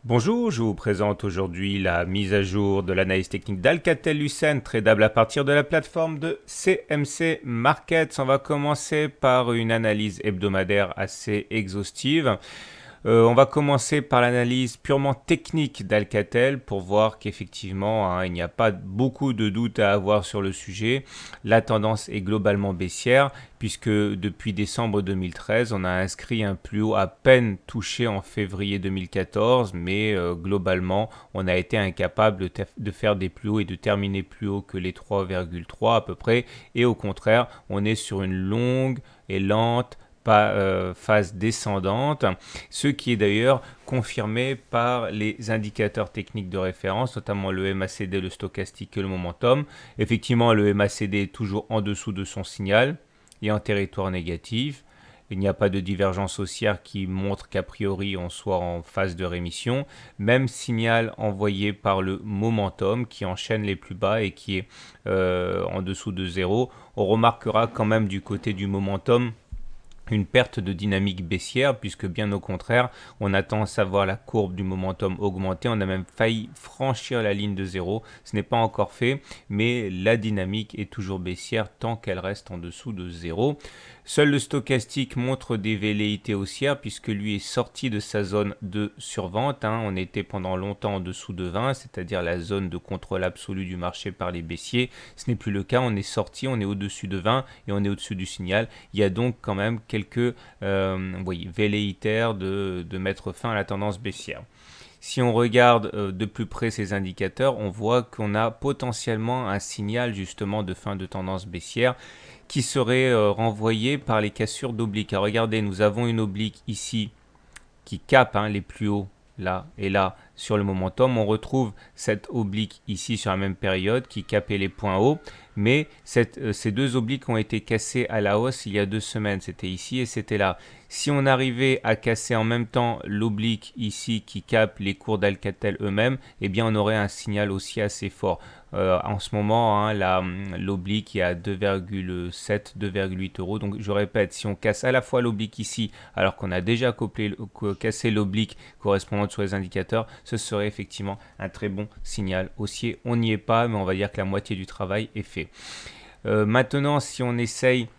Bonjour, je vous présente aujourd'hui la mise à jour de l'analyse technique d'Alcatel-Lucent, tradable à partir de la plateforme de CMC Markets. On va commencer par une analyse hebdomadaire assez exhaustive. On va commencer par l'analyse purement technique d'Alcatel pour voir qu'effectivement, il n'y a pas beaucoup de doutes à avoir sur le sujet. La tendance est globalement baissière puisque depuis décembre 2013, on a inscrit un plus haut à peine touché en février 2014, mais globalement, on a été incapable de faire des plus hauts et de terminer plus haut que les 3,3 à peu près. Et au contraire, on est sur une longue et lente phase descendante, ce qui est d'ailleurs confirmé par les indicateurs techniques de référence, notamment le MACD, le stochastique et le momentum. Effectivement, le MACD est toujours en dessous de son signal et en territoire négatif. Il n'y a pas de divergence haussière qui montre qu'a priori on soit en phase de rémission. Même signal envoyé par le momentum qui enchaîne les plus bas et qui est en dessous de zéro. On remarquera quand même du côté du momentum une perte de dynamique baissière puisque bien au contraire on attend à voir la courbe du momentum augmenter. On a même failli franchir la ligne de zéro, ce n'est pas encore fait, mais la dynamique est toujours baissière tant qu'elle reste en dessous de zéro. Seul le stochastique montre des velléités haussières puisque lui est sorti de sa zone de survente. On était pendant longtemps en dessous de 20, c'est-à-dire la zone de contrôle absolu du marché par les baissiers. Ce n'est plus le cas, on est sorti, on est au-dessus de 20 et on est au-dessus du signal. Il y a donc quand même quelques velléitaires de mettre fin à la tendance baissière. Si on regarde de plus près ces indicateurs, on voit qu'on a potentiellement un signal justement de fin de tendance baissière qui serait renvoyé par les cassures d'obliques. Regardez, nous avons une oblique ici qui capte les plus hauts là et là sur le momentum. On retrouve cette oblique ici sur la même période qui capait les points hauts, mais ces deux obliques ont été cassées à la hausse il y a 2 semaines. C'était ici et c'était là. Si on arrivait à casser en même temps l'oblique ici qui capte les cours d'Alcatel eux-mêmes, eh bien on aurait un signal aussi assez fort. En ce moment, l'oblique est à 2,7, 2,8 euros. Donc je répète, si on casse à la fois l'oblique ici, alors qu'on a déjà cassé l'oblique correspondante sur les indicateurs, ce serait effectivement un très bon signal haussier. On n'y est pas, mais on va dire que la moitié du travail est fait. Maintenant, si on essaye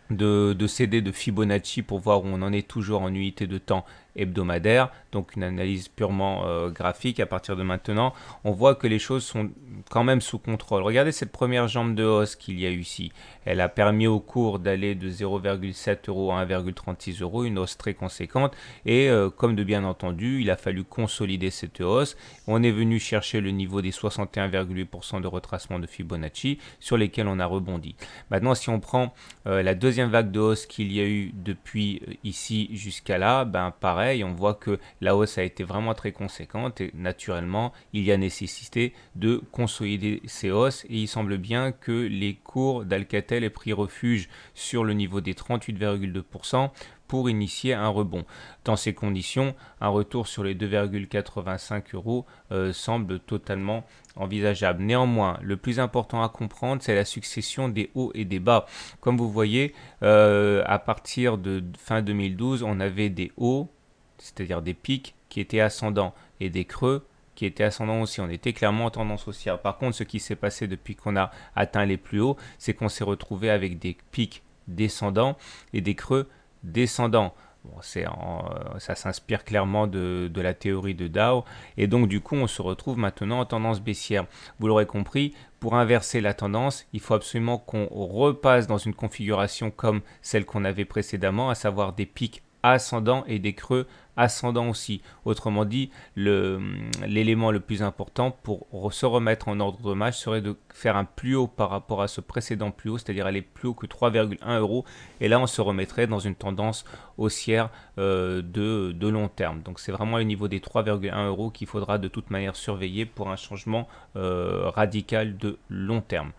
de céder de Fibonacci pour voir où on en est toujours en unité de temps hebdomadaire, donc une analyse purement graphique à partir de maintenant, on voit que les choses sont quand même sous contrôle. Regardez cette première jambe de hausse qu'il y a eu ici. Elle a permis au cours d'aller de 0,7 euros à 1,36 euros, une hausse très conséquente. Et comme de bien entendu, il a fallu consolider cette hausse. On est venu chercher le niveau des 61,8% de retracement de Fibonacci sur lesquels on a rebondi. Maintenant, si on prend la deuxième vague de hausse qu'il y a eu depuis ici jusqu'à là, pareil, on voit que la hausse a été vraiment très conséquente et naturellement, il y a nécessité de consolider ces hausses et il semble bien que les cours d'Alcatel aient pris refuge sur le niveau des 38,2% pour initier un rebond. Dans ces conditions, un retour sur les 2,85 euros semble totalement envisageable. Néanmoins, le plus important à comprendre, c'est la succession des hauts et des bas. Comme vous voyez, à partir de fin 2012, on avait des hauts, c'est-à-dire des pics qui étaient ascendants, et des creux qui étaient ascendants aussi. On était clairement en tendance haussière. Par contre, ce qui s'est passé depuis qu'on a atteint les plus hauts, c'est qu'on s'est retrouvé avec des pics descendants et des creux descendants. Bon, ça s'inspire clairement de la théorie de Dow et donc du coup on se retrouve maintenant en tendance baissière. Vous l'aurez compris, pour inverser la tendance, il faut absolument qu'on repasse dans une configuration comme celle qu'on avait précédemment, à savoir des pics ascendants et des creux ascendants aussi. Autrement dit, l'élément le plus important pour se remettre en ordre de marche serait de faire un plus haut par rapport à ce précédent plus haut, c'est-à-dire aller plus haut que 3,1 euros. Et là, on se remettrait dans une tendance haussière de long terme. Donc c'est vraiment le niveau des 3,1 euros qu'il faudra de toute manière surveiller pour un changement radical de long terme.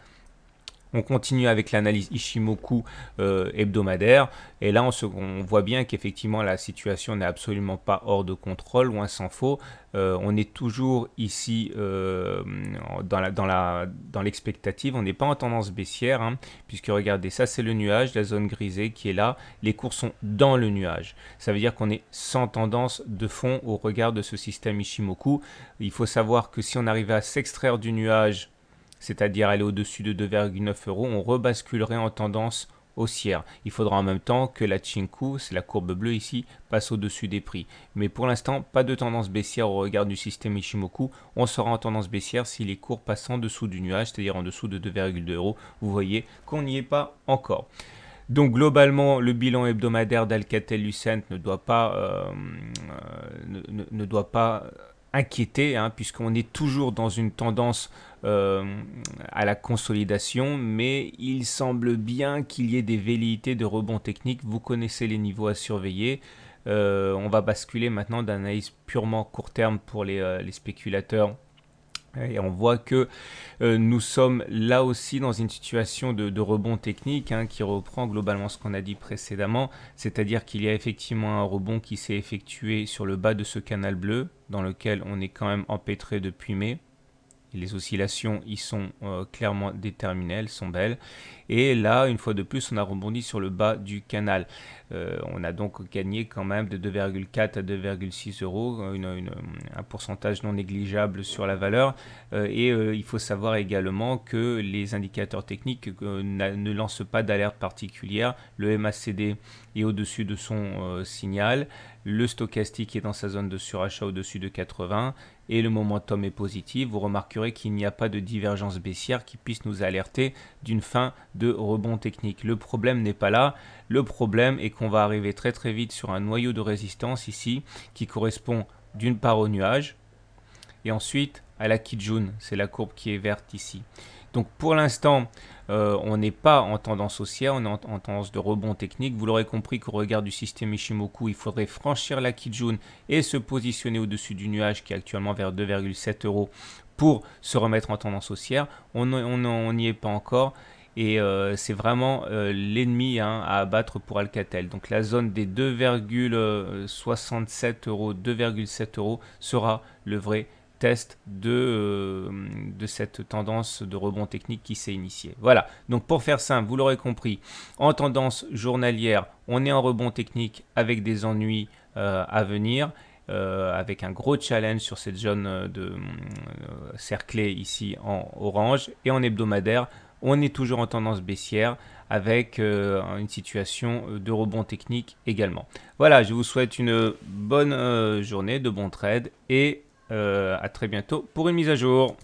On continue avec l'analyse Ishimoku hebdomadaire et là on voit bien qu'effectivement la situation n'est absolument pas hors de contrôle, loin s'en faut. On est toujours ici dans l'expectative, on n'est pas en tendance baissière, hein, puisque regardez, ça c'est le nuage, la zone grisée qui est là, les cours sont dans le nuage. Ça veut dire qu'on est sans tendance de fond au regard de ce système Ishimoku. Il faut savoir que si on arrivait à s'extraire du nuage, c'est-à-dire aller au-dessus de 2,9 euros, on rebasculerait en tendance haussière. Il faudra en même temps que la Chinku, c'est la courbe bleue ici, passe au-dessus des prix. Mais pour l'instant, pas de tendance baissière au regard du système Ishimoku. On sera en tendance baissière si les cours passent en dessous du nuage, c'est-à-dire en dessous de 2,2 euros. Vous voyez qu'on n'y est pas encore. Donc globalement, le bilan hebdomadaire d'Alcatel-Lucent ne doit pas inquiéter, hein, puisqu'on est toujours dans une tendance à la consolidation, mais il semble bien qu'il y ait des velléités de rebond technique. Vous connaissez les niveaux à surveiller. On va basculer maintenant d'analyse purement court terme pour les spéculateurs. Et on voit que nous sommes là aussi dans une situation de rebond technique, hein, qui reprend globalement ce qu'on a dit précédemment, c'est-à-dire qu'il y a effectivement un rebond qui s'est effectué sur le bas de ce canal bleu, dans lequel on est quand même empêtré depuis mai. Les oscillations y sont clairement déterminées, elles sont belles. Et là, une fois de plus, on a rebondi sur le bas du canal. On a donc gagné quand même de 2,4 à 2,6 euros, un pourcentage non négligeable sur la valeur. Il faut savoir également que les indicateurs techniques ne lancent pas d'alerte particulière. Le MACD est au-dessus de son signal. Le stochastique est dans sa zone de surachat au-dessus de 80 et le momentum est positif. Vous remarquerez qu'il n'y a pas de divergence baissière qui puisse nous alerter d'une fin de rebond technique. Le problème n'est pas là. Le problème est qu'on va arriver très très vite sur un noyau de résistance ici qui correspond d'une part au nuage et ensuite à la Kijun, c'est la courbe qui est verte ici. Donc pour l'instant, on n'est pas en tendance haussière, on est en tendance de rebond technique. Vous l'aurez compris qu'au regard du système Ishimoku, il faudrait franchir la Kijun et se positionner au-dessus du nuage qui est actuellement vers 2,7 euros pour se remettre en tendance haussière. On n'y est pas encore. Et c'est vraiment l'ennemi, hein, à abattre pour Alcatel. Donc la zone des 2,67 euros, 2,7 euros sera le vrai test de cette tendance de rebond technique qui s'est initiée. Voilà, donc pour faire simple, vous l'aurez compris, en tendance journalière, on est en rebond technique avec des ennuis à venir. Avec un gros challenge sur cette zone cerclée ici en orange, et en hebdomadaire on est toujours en tendance baissière avec une situation de rebond technique également. Voilà, je vous souhaite une bonne journée, de bons trades et à très bientôt pour une mise à jour.